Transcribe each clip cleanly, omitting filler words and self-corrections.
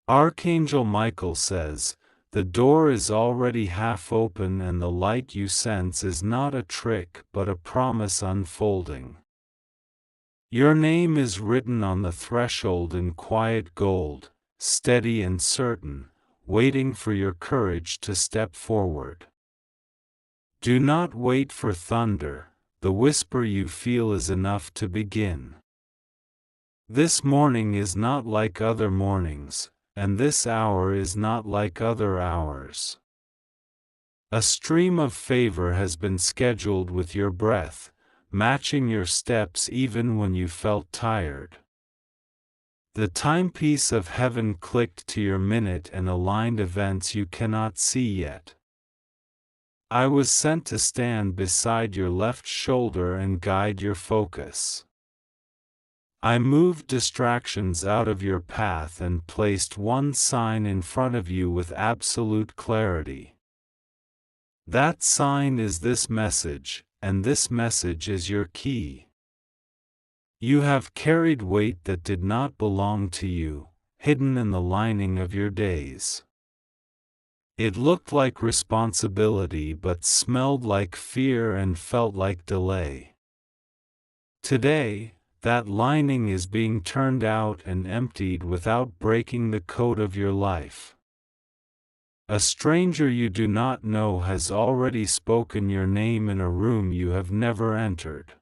Archangel Michael says, "The door is already half open and the light you sense is not a trick but a promise unfolding." Your name is written on the threshold in quiet gold, steady and certain, waiting for your courage to step forward. Do not wait for thunder, the whisper you feel is enough to begin. This morning is not like other mornings, and this hour is not like other hours. A stream of favor has been scheduled with your breath, matching your steps even when you felt tired. The timepiece of heaven clicked to your minute and aligned events you cannot see yet. I was sent to stand beside your left shoulder and guide your focus. I moved distractions out of your path and placed one sign in front of you with absolute clarity. That sign is this message, and this message is your key. You have carried weight that did not belong to you, hidden in the lining of your days. It looked like responsibility but smelled like fear and felt like delay. Today, that lining is being turned out and emptied without breaking the code of your life. A stranger you do not know has already spoken your name in a room you have never entered.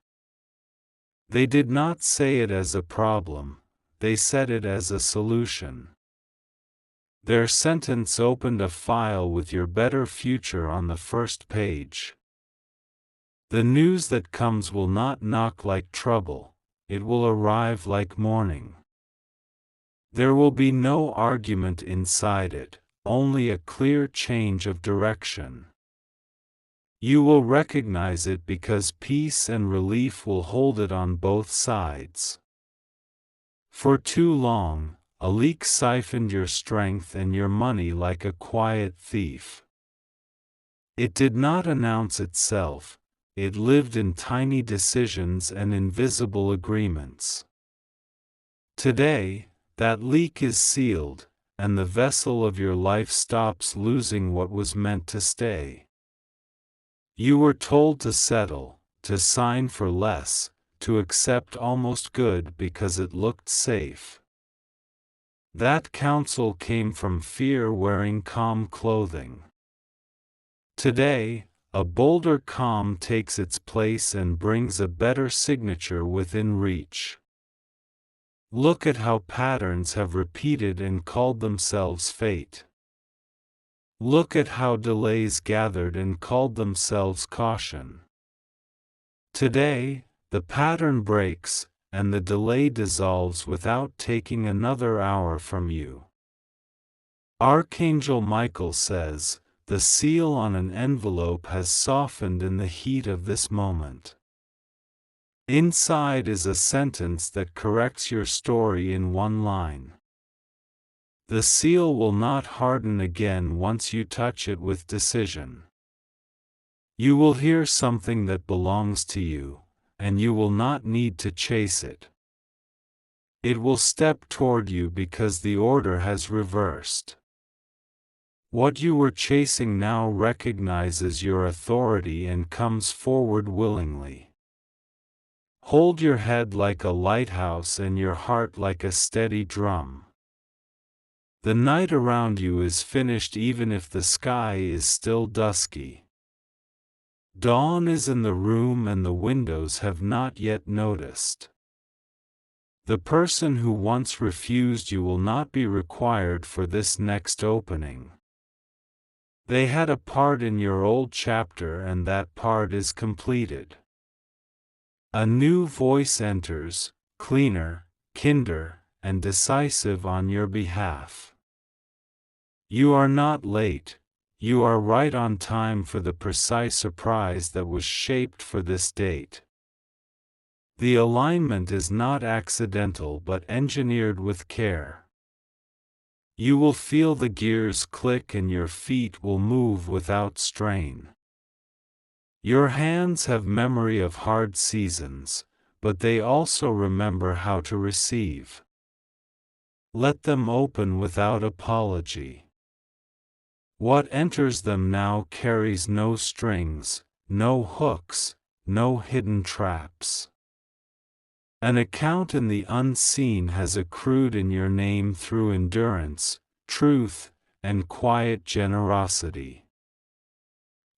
They did not say it as a problem, they said it as a solution. Their sentence opened a file with your better future on the first page. The news that comes will not knock like trouble, it will arrive like morning. There will be no argument inside it, only a clear change of direction. You will recognize it because peace and relief will hold it on both sides. For too long, a leak siphoned your strength and your money like a quiet thief. It did not announce itself, it lived in tiny decisions and invisible agreements. Today, that leak is sealed, and the vessel of your life stops losing what was meant to stay. You were told to settle, to sign for less, to accept almost good because it looked safe. That counsel came from fear wearing calm clothing. Today, a bolder calm takes its place and brings a better signature within reach. Look at how patterns have repeated and called themselves fate. Look at how delays gathered and called themselves caution. Today, the pattern breaks, and the delay dissolves without taking another hour from you. Archangel Michael says, "The seal on an envelope has softened in the heat of this moment." Inside is a sentence that corrects your story in one line. The seal will not harden again once you touch it with decision. You will hear something that belongs to you, and you will not need to chase it. It will step toward you because the order has reversed. What you were chasing now recognizes your authority and comes forward willingly. Hold your head like a lighthouse and your heart like a steady drum. The night around you is finished even if the sky is still dusky. Dawn is in the room and the windows have not yet noticed. The person who once refused you will not be required for this next opening. They had a part in your old chapter and that part is completed. A new voice enters, cleaner, kinder, and decisive on your behalf. You are not late. You are right on time for the precise surprise that was shaped for this date. The alignment is not accidental but engineered with care. You will feel the gears click and your feet will move without strain. Your hands have memory of hard seasons, but they also remember how to receive. Let them open without apology. What enters them now carries no strings, no hooks, no hidden traps. An account in the unseen has accrued in your name through endurance, truth, and quiet generosity.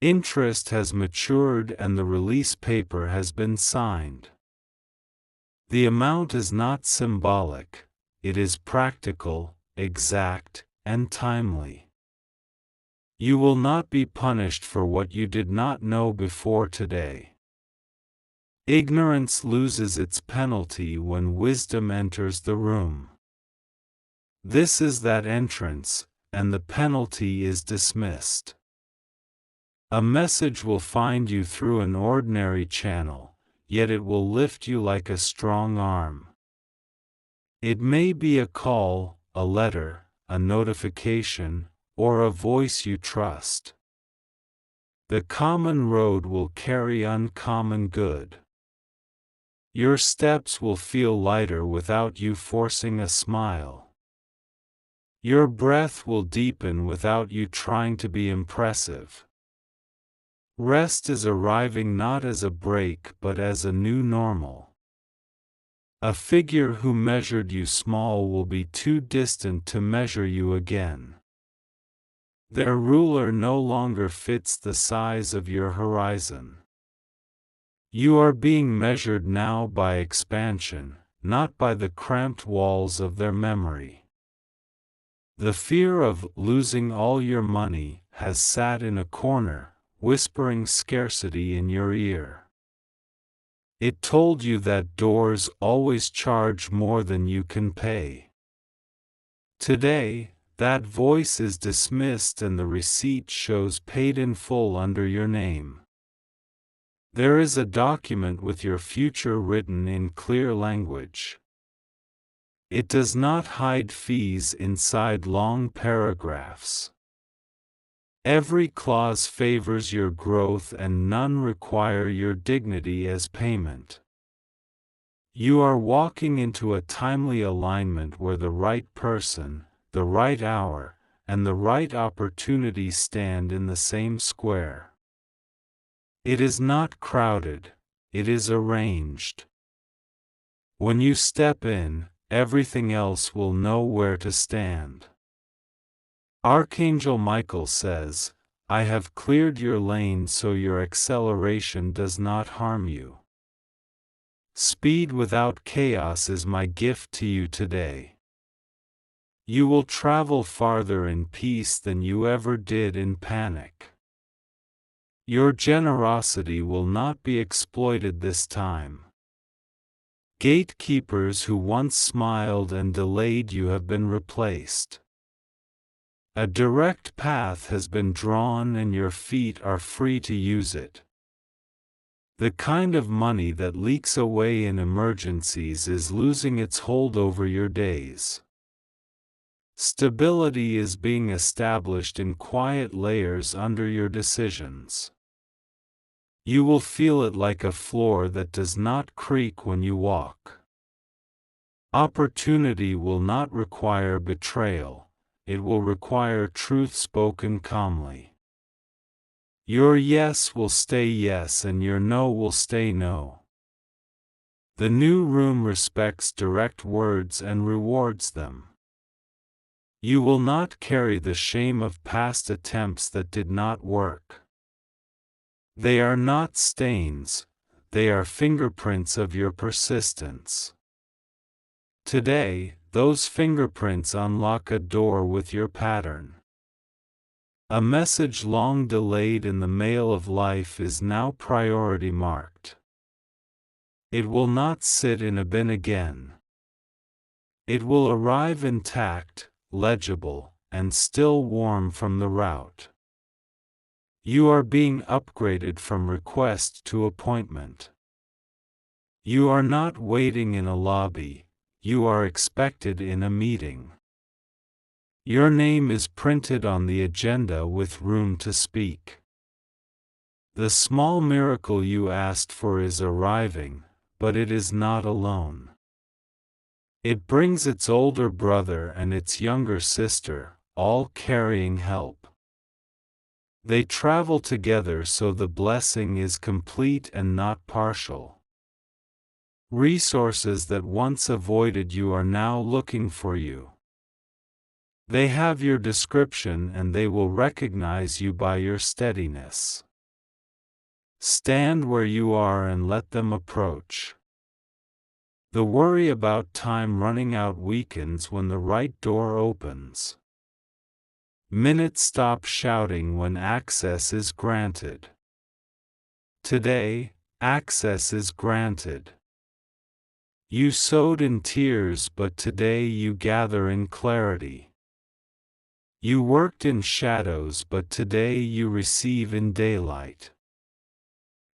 Interest has matured and the release paper has been signed. The amount is not symbolic, it is practical, exact, and timely. You will not be punished for what you did not know before today. Ignorance loses its penalty when wisdom enters the room. This is that entrance, and the penalty is dismissed. A message will find you through an ordinary channel, yet it will lift you like a strong arm. It may be a call, a letter, a notification, or a voice you trust. The common road will carry uncommon good. Your steps will feel lighter without you forcing a smile. Your breath will deepen without you trying to be impressive. Rest is arriving not as a break but as a new normal. A figure who measured you small will be too distant to measure you again. Their ruler no longer fits the size of your horizon. You are being measured now by expansion, not by the cramped walls of their memory. The fear of losing all your money has sat in a corner, whispering scarcity in your ear. It told you that doors always charge more than you can pay. Today, that voice is dismissed and the receipt shows paid in full under your name. There is a document with your future written in clear language. It does not hide fees inside long paragraphs. Every clause favors your growth and none require your dignity as payment. You are walking into a timely alignment where the right person, the right hour, and the right opportunity stand in the same square. It is not crowded, it is arranged. When you step in, everything else will know where to stand. Archangel Michael says, I have cleared your lane so your acceleration does not harm you. Speed without chaos is my gift to you today. You will travel farther in peace than you ever did in panic. Your generosity will not be exploited this time. Gatekeepers who once smiled and delayed you have been replaced. A direct path has been drawn and your feet are free to use it. The kind of money that leaks away in emergencies is losing its hold over your days. Stability is being established in quiet layers under your decisions. You will feel it like a floor that does not creak when you walk. Opportunity will not require betrayal, it will require truth spoken calmly. Your yes will stay yes and your no will stay no. The new room respects direct words and rewards them. You will not carry the shame of past attempts that did not work. They are not stains, they are fingerprints of your persistence. Today, those fingerprints unlock a door with your pattern. A message long delayed in the mail of life is now priority marked. It will not sit in a bin again. It will arrive intact, legible, and still warm from the route. You are being upgraded from request to appointment. You are not waiting in a lobby, you are expected in a meeting. Your name is printed on the agenda with room to speak. The small miracle you asked for is arriving, but it is not alone. It brings its older brother and its younger sister, all carrying help. They travel together so the blessing is complete and not partial. Resources that once avoided you are now looking for you. They have your description and they will recognize you by your steadiness. Stand where you are and let them approach. The worry about time running out weakens when the right door opens. Minutes stop shouting when access is granted. Today, access is granted. You sowed in tears, but today you gather in clarity. You worked in shadows, but today you receive in daylight.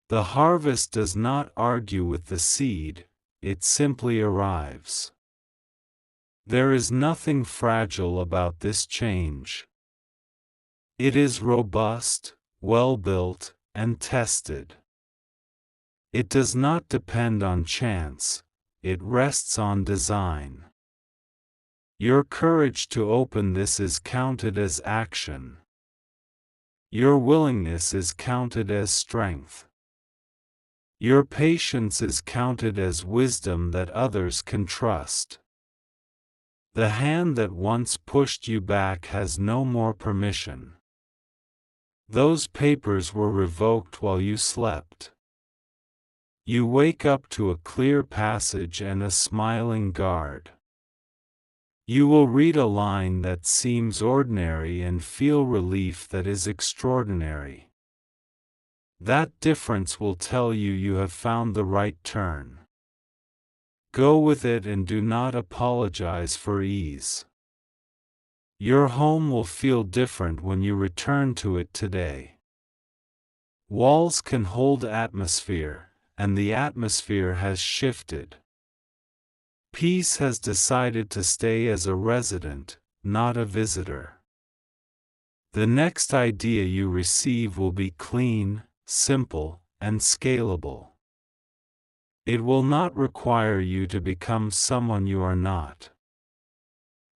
The harvest does not argue with the seed, it simply arrives. There is nothing fragile about this change. It is robust, well-built, and tested. It does not depend on chance, it rests on design. Your courage to open this is counted as action. Your willingness is counted as strength. Your patience is counted as wisdom that others can trust. The hand that once pushed you back has no more permission. Those papers were revoked while you slept. You wake up to a clear passage and a smiling guard. You will read a line that seems ordinary and feel relief that is extraordinary. That difference will tell you you have found the right turn. Go with it and do not apologize for ease. Your home will feel different when you return to it today. Walls can hold atmosphere, and the atmosphere has shifted. Peace has decided to stay as a resident, not a visitor. The next idea you receive will be clean, simple, and scalable. It will not require you to become someone you are not.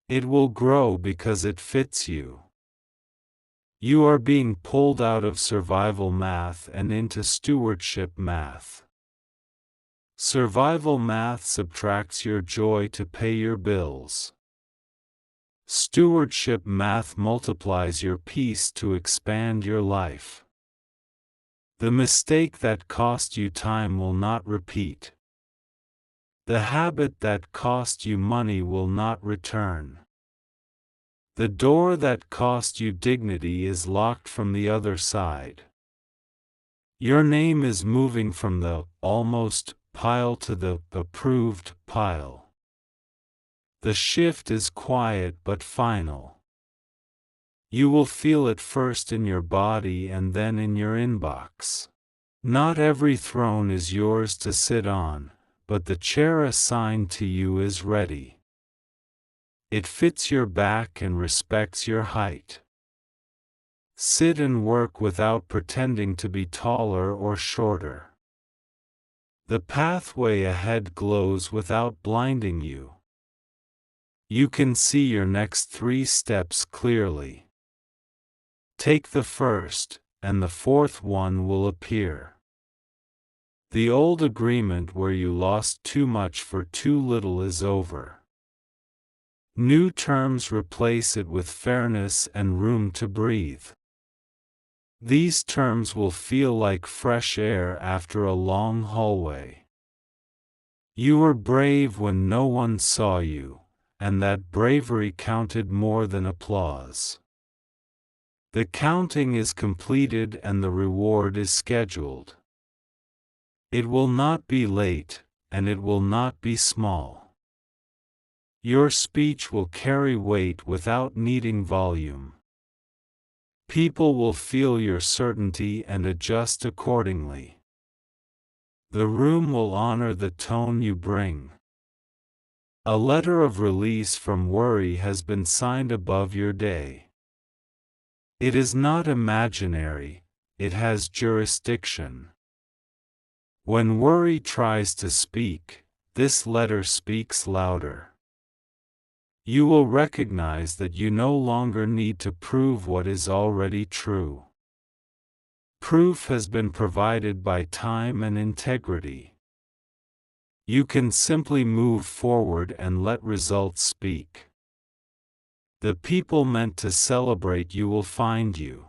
It will grow because it fits you. You are being pulled out of survival math and into stewardship math. Survival math subtracts your joy to pay your bills. Stewardship math multiplies your peace to expand your life. The mistake that cost you time will not repeat. The habit that cost you money will not return. The door that cost you dignity is locked from the other side. Your name is moving from the almost pile to the approved pile. The shift is quiet but final. You will feel it first in your body and then in your inbox. Not every throne is yours to sit on, but the chair assigned to you is ready. It fits your back and respects your height. Sit and work without pretending to be taller or shorter. The pathway ahead glows without blinding you. You can see your next 3 steps clearly. Take the first, and the 4th one will appear. The old agreement where you lost too much for too little is over. New terms replace it with fairness and room to breathe. These terms will feel like fresh air after a long hallway. You were brave when no one saw you, and that bravery counted more than applause. The counting is completed and the reward is scheduled. It will not be late, and it will not be small. Your speech will carry weight without needing volume. People will feel your certainty and adjust accordingly. The room will honor the tone you bring. A letter of release from worry has been signed above your day. It is not imaginary, it has jurisdiction. When worry tries to speak, this letter speaks louder. You will recognize that you no longer need to prove what is already true. Proof has been provided by time and integrity. You can simply move forward and let results speak. The people meant to celebrate you will find you.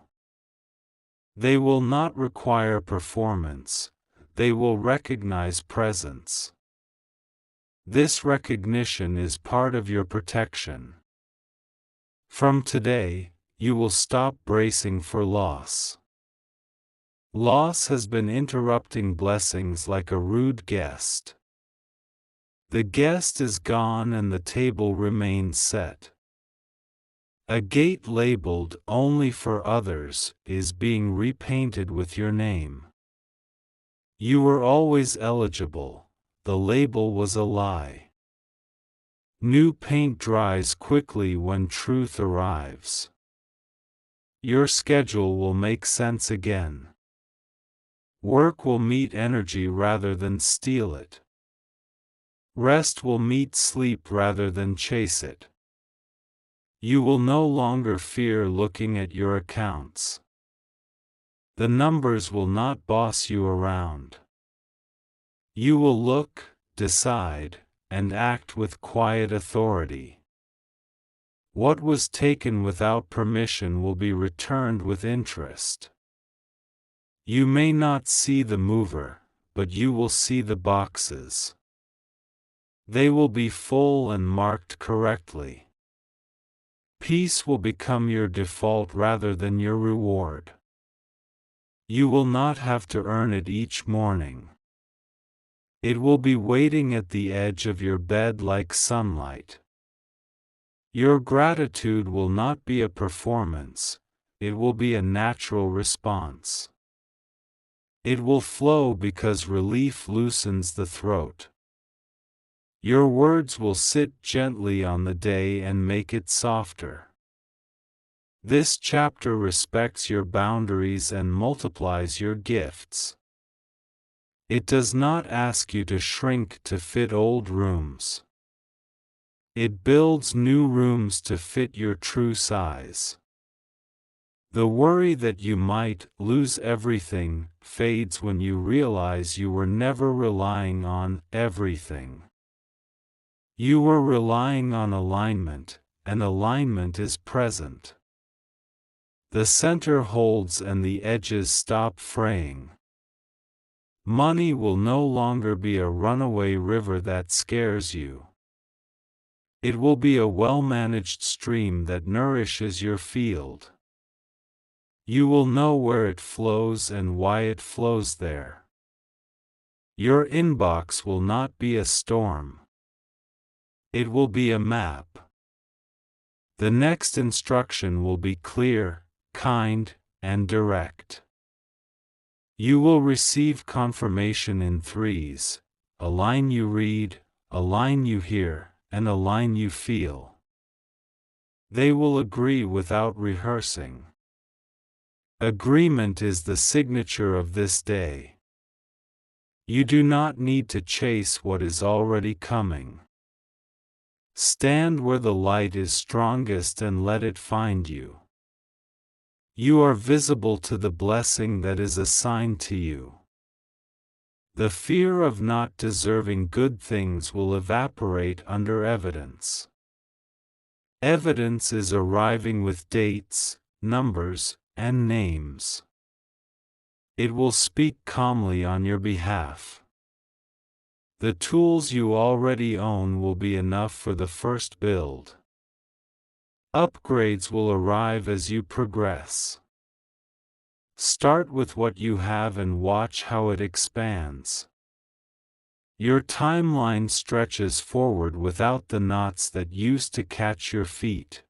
They will not require performance, they will recognize presence. This recognition is part of your protection. From today, you will stop bracing for loss. Loss has been interrupting blessings like a rude guest. The guest is gone and the table remains set. A gate labeled "Only for Others" is being repainted with your name. You were always eligible, the label was a lie. New paint dries quickly when truth arrives. Your schedule will make sense again. Work will meet energy rather than steal it. Rest will meet sleep rather than chase it. You will no longer fear looking at your accounts. The numbers will not boss you around. You will look, decide, and act with quiet authority. What was taken without permission will be returned with interest. You may not see the mover, but you will see the boxes. They will be full and marked correctly. Peace will become your default rather than your reward. You will not have to earn it each morning. It will be waiting at the edge of your bed like sunlight. Your gratitude will not be a performance, it will be a natural response. It will flow because relief loosens the throat. Your words will sit gently on the day and make it softer. This chapter respects your boundaries and multiplies your gifts. It does not ask you to shrink to fit old rooms. It builds new rooms to fit your true size. The worry that you might lose everything fades when you realize you were never relying on everything. You were relying on alignment, and alignment is present. The center holds and the edges stop fraying. Money will no longer be a runaway river that scares you. It will be a well-managed stream that nourishes your field. You will know where it flows and why it flows there. Your inbox will not be a storm. It will be a map. The next instruction will be clear, kind, and direct. You will receive confirmation in threes: a line you read, a line you hear, and a line you feel. They will agree without rehearsing. Agreement is the signature of this day. You do not need to chase what is already coming. Stand where the light is strongest and let it find you. You are visible to the blessing that is assigned to you. The fear of not deserving good things will evaporate under evidence. Evidence is arriving with dates, numbers, and names. It will speak calmly on your behalf. The tools you already own will be enough for the first build. Upgrades will arrive as you progress. Start with what you have and watch how it expands. Your timeline stretches forward without the knots that used to catch your feet.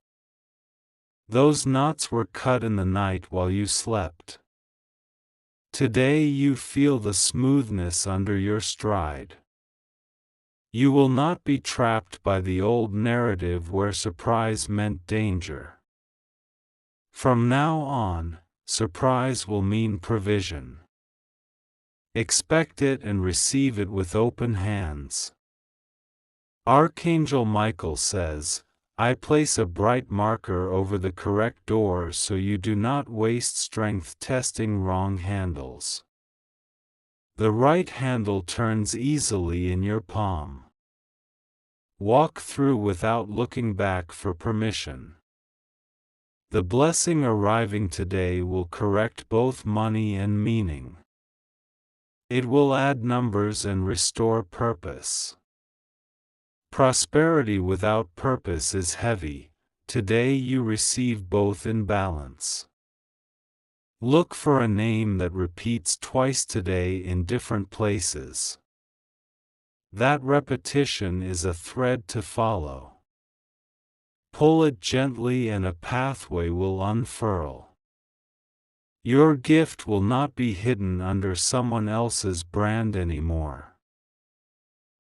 Those knots were cut in the night while you slept. Today you feel the smoothness under your stride. You will not be trapped by the old narrative where surprise meant danger. From now on, surprise will mean provision. Expect it and receive it with open hands. Archangel Michael says, I place a bright marker over the correct door so you do not waste strength testing wrong handles. The right handle turns easily in your palm. Walk through without looking back for permission. The blessing arriving today will correct both money and meaning. It will add numbers and restore purpose. Prosperity without purpose is heavy. Today you receive both in balance. Look for a name that repeats twice today in different places. That repetition is a thread to follow. Pull it gently and a pathway will unfurl. Your gift will not be hidden under someone else's brand anymore.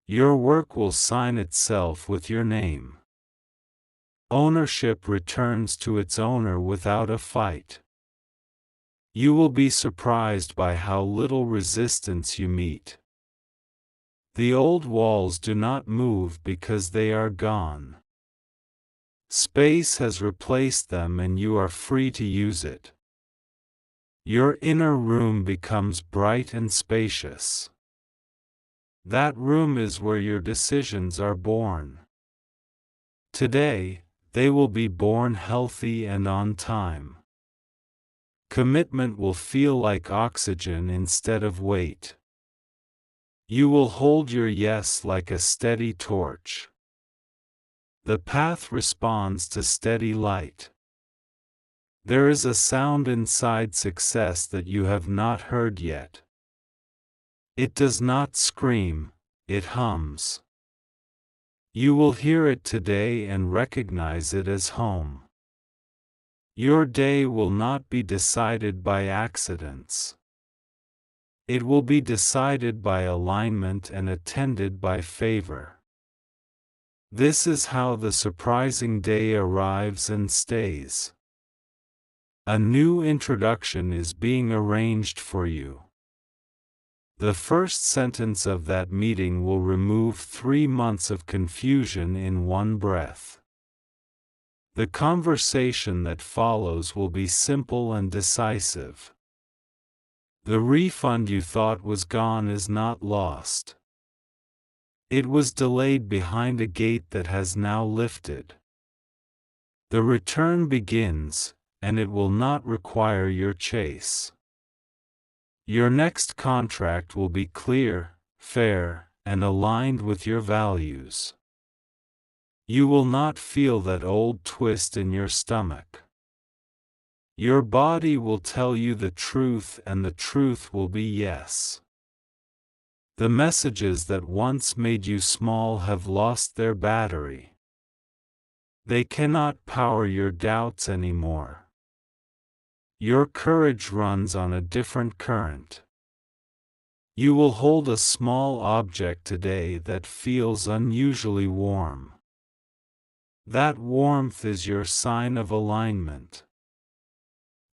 Your work will sign itself with your name. Ownership returns to its owner without a fight. You will be surprised by how little resistance you meet. The old walls do not move because they are gone. Space has replaced them and you are free to use it. Your inner room becomes bright and spacious. That room is where your decisions are born. Today, they will be born healthy and on time. Commitment will feel like oxygen instead of weight. You will hold your yes like a steady torch. The path responds to steady light. There is a sound inside success that you have not heard yet. It does not scream, it hums. You will hear it today and recognize it as home. Your day will not be decided by accidents. It will be decided by alignment and attended by favor. This is how the surprising day arrives and stays. A new introduction is being arranged for you. The first sentence of that meeting will remove 3 months of confusion in one breath. The conversation that follows will be simple and decisive. The refund you thought was gone is not lost. It was delayed behind a gate that has now lifted. The return begins, and it will not require your chase. Your next contract will be clear, fair, and aligned with your values. You will not feel that old twist in your stomach. Your body will tell you the truth, and the truth will be yes. The messages that once made you small have lost their battery. They cannot power your doubts anymore. Your courage runs on a different current. You will hold a small object today that feels unusually warm. That warmth is your sign of alignment.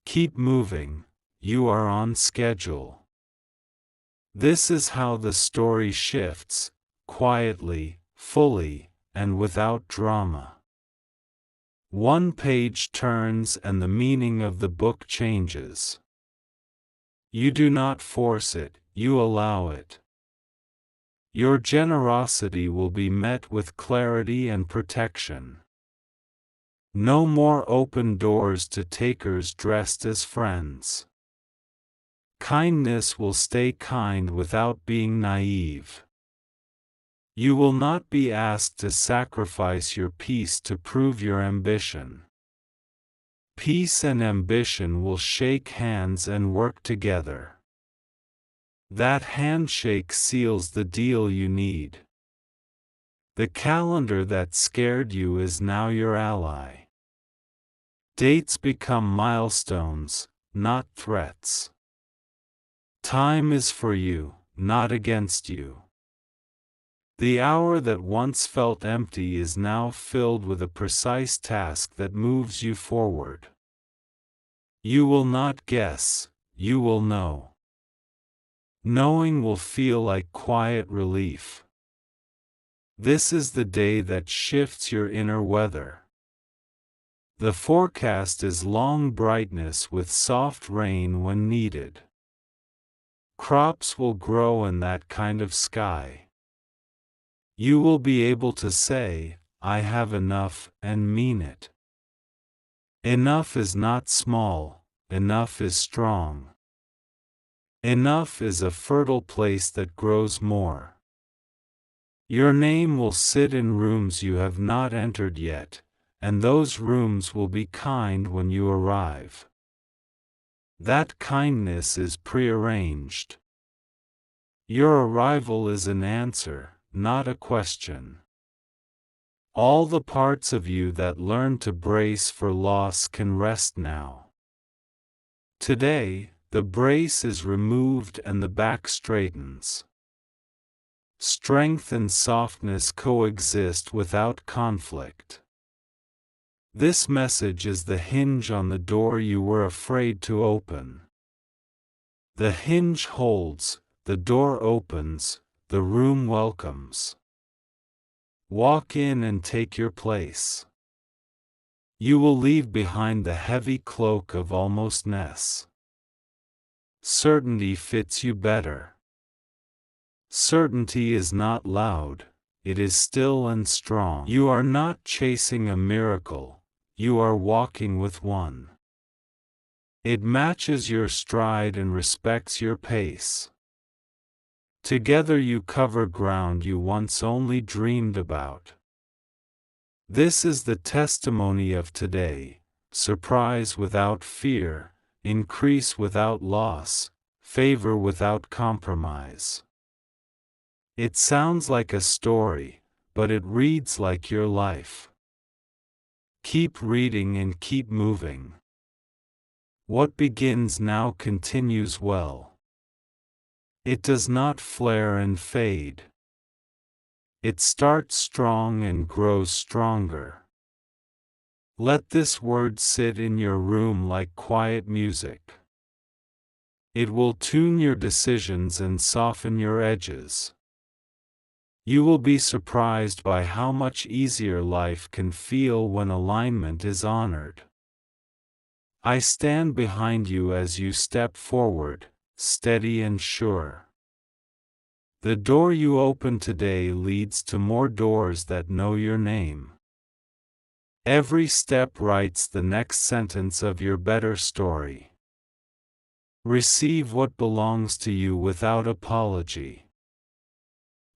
Keep moving, you are on schedule. This is how the story shifts, quietly, fully, and without drama. One page turns and the meaning of the book changes. You do not force it, you allow it. Your generosity will be met with clarity and protection. No more open doors to takers dressed as friends. Kindness will stay kind without being naive. You will not be asked to sacrifice your peace to prove your ambition. Peace and ambition will shake hands and work together. That handshake seals the deal you need. The calendar that scared you is now your ally. Dates become milestones, not threats. Time is for you, not against you. The hour that once felt empty is now filled with a precise task that moves you forward. You will not guess, you will know. Knowing will feel like quiet relief. This is the day that shifts your inner weather. The forecast is long brightness with soft rain when needed. Crops will grow in that kind of sky. You will be able to say, "I have enough," and mean it. Enough is not small, enough is strong. Enough is a fertile place that grows more. Your name will sit in rooms you have not entered yet, and those rooms will be kind when you arrive. That kindness is prearranged. Your arrival is an answer, not a question. All the parts of you that learn to brace for loss can rest now. Today, the brace is removed and the back straightens. Strength and softness coexist without conflict. This message is the hinge on the door you were afraid to open. The hinge holds, the door opens, the room welcomes. Walk in and take your place. You will leave behind the heavy cloak of almostness. Certainty fits you better. Certainty is not loud, it is still and strong. You are not chasing a miracle, you are walking with one. It matches your stride and respects your pace. Together you cover ground you once only dreamed about. This is the testimony of today: surprise without fear, increase without loss, favor without compromise. It sounds like a story, but it reads like your life. Keep reading and keep moving. What begins now continues well. It does not flare and fade. It starts strong and grows stronger. Let this word sit in your room like quiet music. It will tune your decisions and soften your edges. You will be surprised by how much easier life can feel when alignment is honored. I stand behind you as you step forward, steady and sure. The door you open today leads to more doors that know your name. Every step writes the next sentence of your better story. Receive what belongs to you without apology.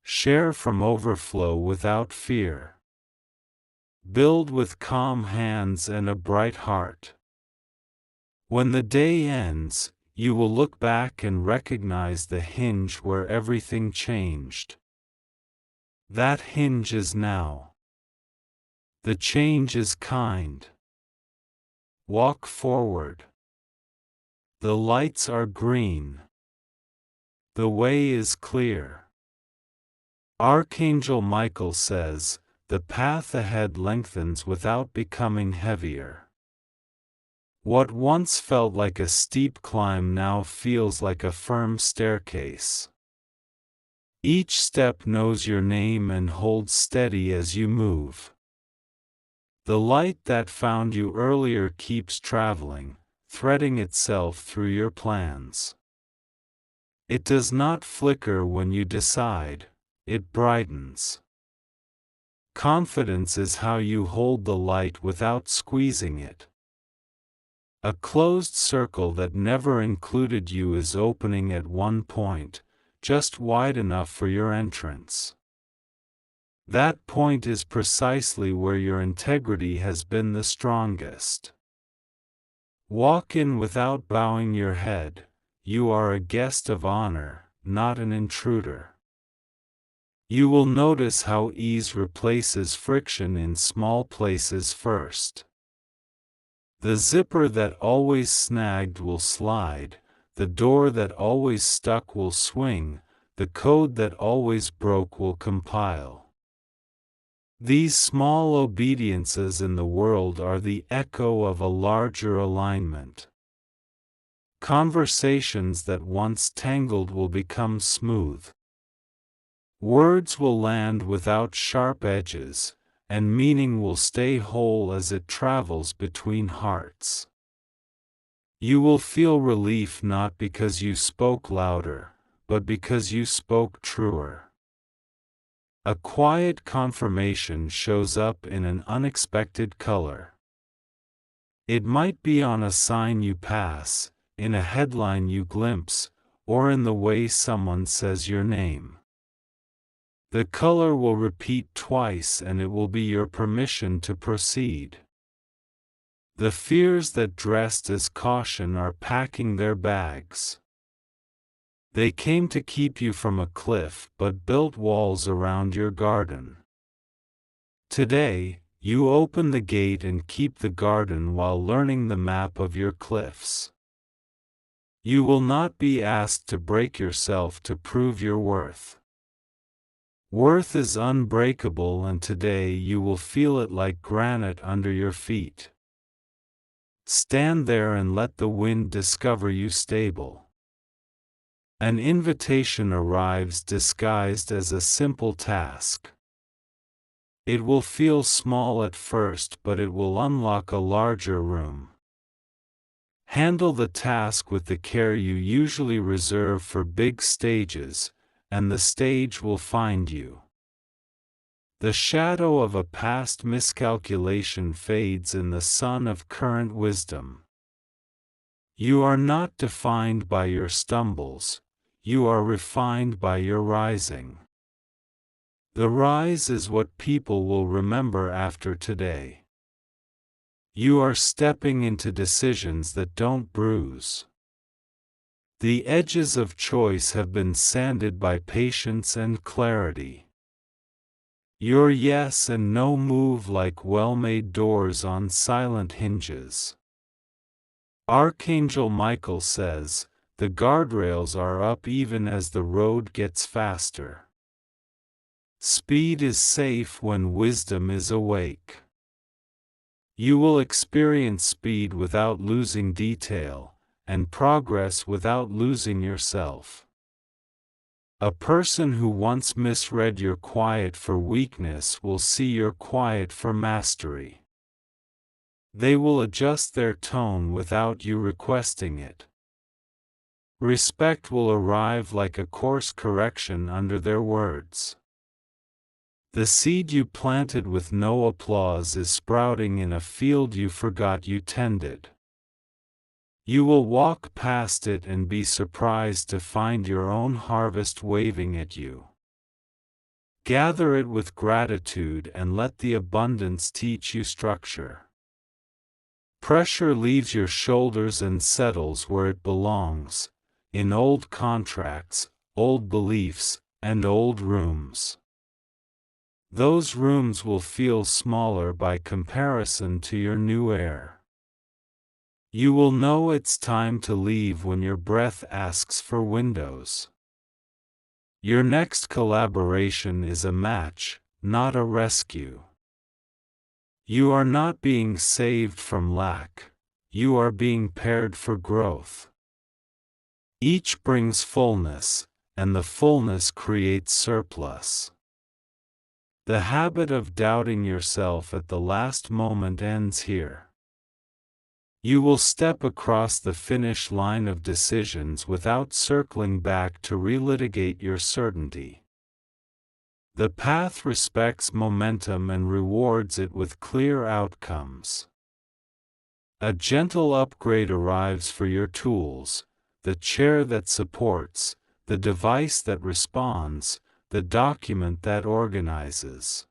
Share from overflow without fear. Build with calm hands and a bright heart. When the day ends, you will look back and recognize the hinge where everything changed. That hinge is now. The change is kind. Walk forward. The lights are green. The way is clear. Archangel Michael says, the path ahead lengthens without becoming heavier. What once felt like a steep climb now feels like a firm staircase. Each step knows your name and holds steady as you move. The light that found you earlier keeps traveling, threading itself through your plans. It does not flicker when you decide, it brightens. Confidence is how you hold the light without squeezing it. A closed circle that never included you is opening at one point, just wide enough for your entrance. That point is precisely where your integrity has been the strongest. Walk in without bowing your head. You are a guest of honor, not an intruder. You will notice how ease replaces friction in small places first. The zipper that always snagged will slide, the door that always stuck will swing, the code that always broke will compile. These small obediences in the world are the echo of a larger alignment. Conversations that once tangled will become smooth. Words will land without sharp edges, and meaning will stay whole as it travels between hearts. You will feel relief not because you spoke louder, but because you spoke truer. A quiet confirmation shows up in an unexpected color. It might be on a sign you pass, in a headline you glimpse, or in the way someone says your name. The color will repeat twice and it will be your permission to proceed. The fears that dressed as caution are packing their bags. They came to keep you from a cliff but built walls around your garden. Today, you open the gate and keep the garden while learning the map of your cliffs. You will not be asked to break yourself to prove your worth. Worth is unbreakable, and today you will feel it like granite under your feet. Stand there and let the wind discover you stable. An invitation arrives disguised as a simple task. It will feel small at first, but it will unlock a larger room. Handle the task with the care you usually reserve for big stages, and the stage will find you. The shadow of a past miscalculation fades in the sun of current wisdom. You are not defined by your stumbles, you are refined by your rising. The rise is what people will remember after today. You are stepping into decisions that don't bruise. The edges of choice have been sanded by patience and clarity. Your yes and no move like well-made doors on silent hinges. Archangel Michael says, the guardrails are up even as the road gets faster. Speed is safe when wisdom is awake. You will experience speed without losing detail, and progress without losing yourself. A person who once misread your quiet for weakness will see your quiet for mastery. They will adjust their tone without you requesting it. Respect will arrive like a course correction under their words. The seed you planted with no applause is sprouting in a field you forgot you tended. You will walk past it and be surprised to find your own harvest waving at you. Gather it with gratitude and let the abundance teach you structure. Pressure leaves your shoulders and settles where it belongs, in old contracts, old beliefs, and old rooms. Those rooms will feel smaller by comparison to your new air. You will know it's time to leave when your breath asks for windows. Your next collaboration is a match, not a rescue. You are not being saved from lack, you are being paired for growth. Each brings fullness, and the fullness creates surplus. The habit of doubting yourself at the last moment ends here. You will step across the finish line of decisions without circling back to relitigate your certainty. The path respects momentum and rewards it with clear outcomes. A gentle upgrade arrives for your tools, the chair that supports, the device that responds, the document that organizes.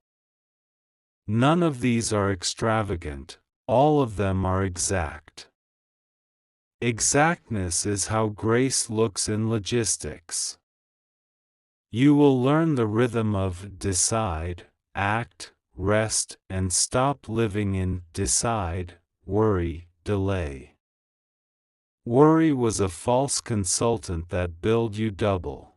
None of these are extravagant, all of them are exact. Exactness is how grace looks in logistics. You will learn the rhythm of decide, act, rest, and stop living in decide, worry, delay. Worry was a false consultant that billed you double.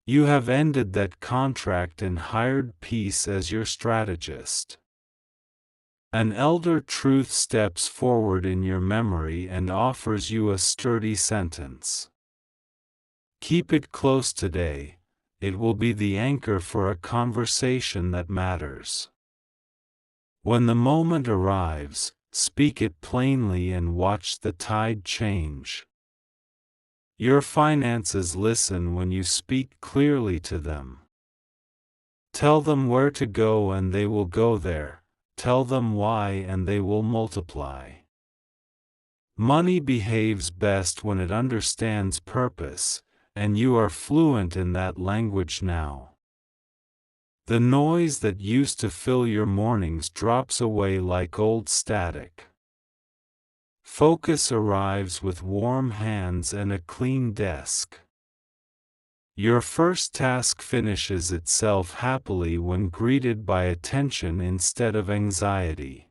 You have ended that contract and hired peace as your strategist. An elder truth steps forward in your memory and offers you a sturdy sentence. Keep it close today, it will be the anchor for a conversation that matters. When the moment arrives, speak it plainly and watch the tide change. Your finances listen when you speak clearly to them. Tell them where to go and they will go there. Tell them why and they will multiply. Money behaves best when it understands purpose, and you are fluent in that language now. The noise that used to fill your mornings drops away like old static. Focus arrives with warm hands and a clean desk. Your first task finishes itself happily when greeted by attention instead of anxiety.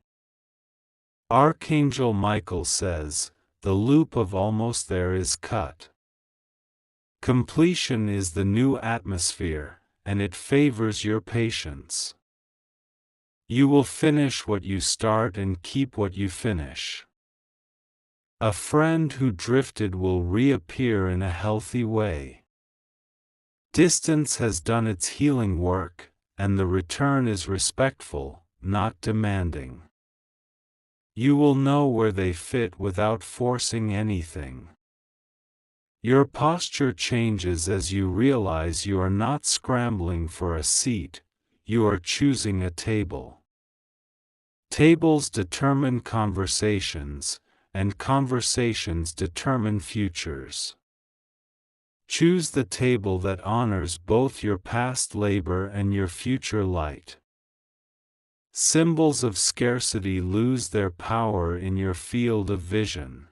Archangel Michael says, "The loop of almost there is cut." Completion is the new atmosphere, and it favors your patience. You will finish what you start and keep what you finish. A friend who drifted will reappear in a healthy way. Distance has done its healing work, and the return is respectful, not demanding. You will know where they fit without forcing anything. Your posture changes as you realize you are not scrambling for a seat, you are choosing a table. Tables determine conversations, and conversations determine futures. Choose the table that honors both your past labor and your future light. Symbols of scarcity lose their power in your field of vision.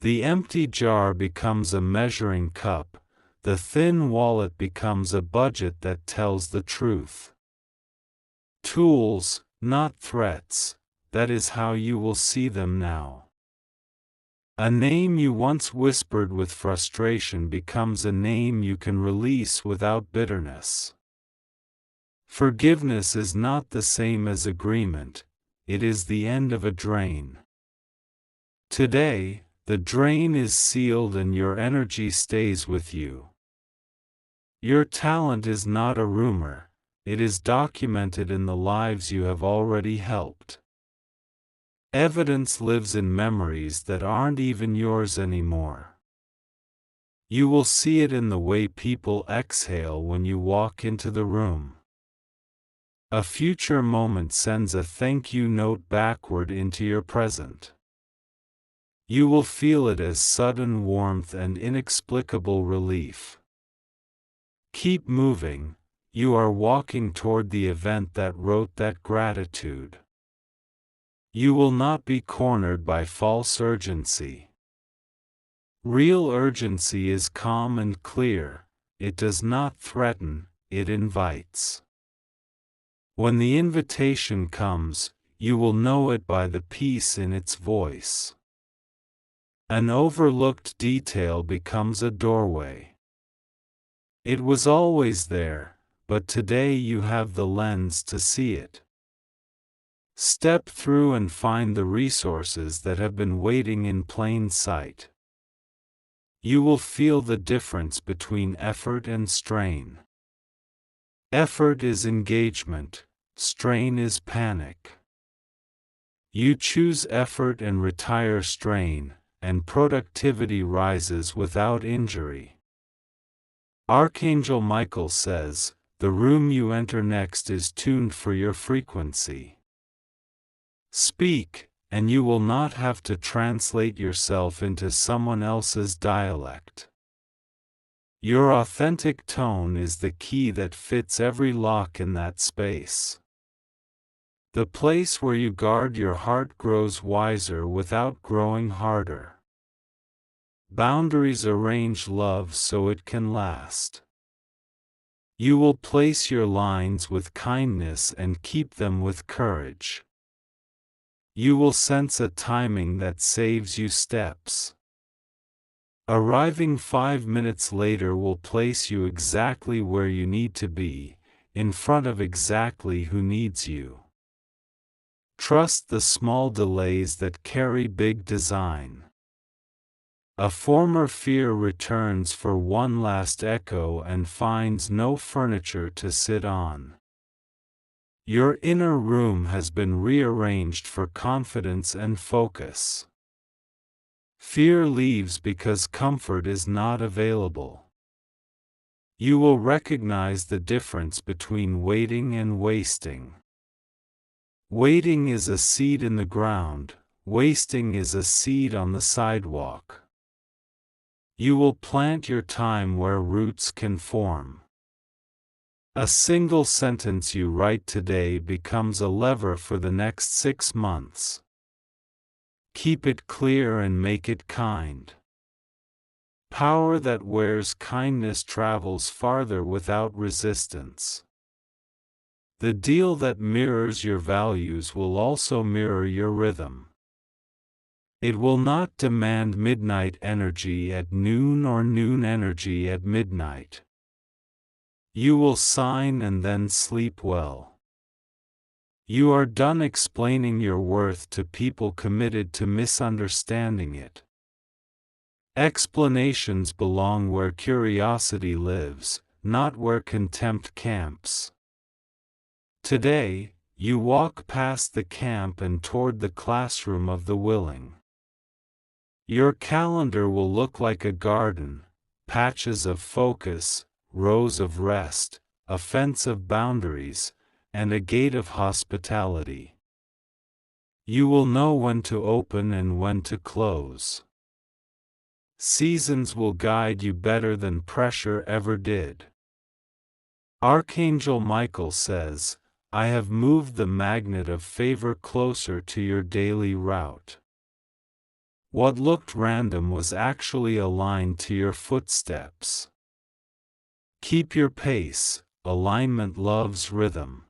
The empty jar becomes a measuring cup, the thin wallet becomes a budget that tells the truth. Tools, not threats, that is how you will see them now. A name you once whispered with frustration becomes a name you can release without bitterness. Forgiveness is not the same as agreement, it is the end of a drain. Today, the drain is sealed and your energy stays with you. Your talent is not a rumor, it is documented in the lives you have already helped. Evidence lives in memories that aren't even yours anymore. You will see it in the way people exhale when you walk into the room. A future moment sends a thank you note backward into your present. You will feel it as sudden warmth and inexplicable relief. Keep moving, you are walking toward the event that wrote that gratitude. You will not be cornered by false urgency. Real urgency is calm and clear, it does not threaten, it invites. When the invitation comes, you will know it by the peace in its voice. An overlooked detail becomes a doorway. It was always there, but today you have the lens to see it. Step through and find the resources that have been waiting in plain sight. You will feel the difference between effort and strain. Effort is engagement, strain is panic. You choose effort and retire strain, and productivity rises without injury. Archangel Michael says, "The room you enter next is tuned for your frequency." Speak, and you will not have to translate yourself into someone else's dialect. Your authentic tone is the key that fits every lock in that space. The place where you guard your heart grows wiser without growing harder. Boundaries arrange love so it can last. You will place your lines with kindness and keep them with courage. You will sense a timing that saves you steps. Arriving 5 minutes later will place you exactly where you need to be, in front of exactly who needs you. Trust the small delays that carry big design. A former fear returns for one last echo and finds no furniture to sit on. Your inner room has been rearranged for confidence and focus. Fear leaves because comfort is not available. You will recognize the difference between waiting and wasting. Waiting is a seed in the ground, wasting is a seed on the sidewalk. You will plant your time where roots can form. A single sentence you write today becomes a lever for the next 6 months. Keep it clear and make it kind. Power that wears kindness travels farther without resistance. The deal that mirrors your values will also mirror your rhythm. It will not demand midnight energy at noon or noon energy at midnight. You will sign and then sleep well. You are done explaining your worth to people committed to misunderstanding it. Explanations belong where curiosity lives, not where contempt camps. Today, you walk past the camp and toward the classroom of the willing. Your calendar will look like a garden, patches of focus, rows of rest, a fence of boundaries, and a gate of hospitality. You will know when to open and when to close. Seasons will guide you better than pressure ever did. Archangel Michael says, I have moved the magnet of favor closer to your daily route. What looked random was actually aligned to your footsteps. Keep your pace, alignment loves rhythm.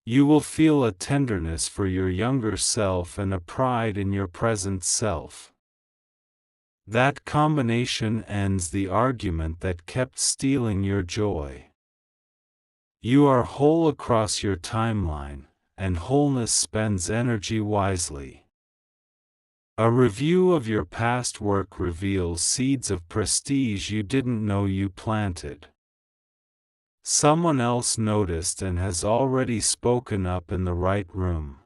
You will feel a tenderness for your younger self and a pride in your present self. That combination ends the argument that kept stealing your joy. You are whole across your timeline, and wholeness spends energy wisely. A review of your past work reveals seeds of prestige you didn't know you planted. Someone else noticed and has already spoken up in the right room.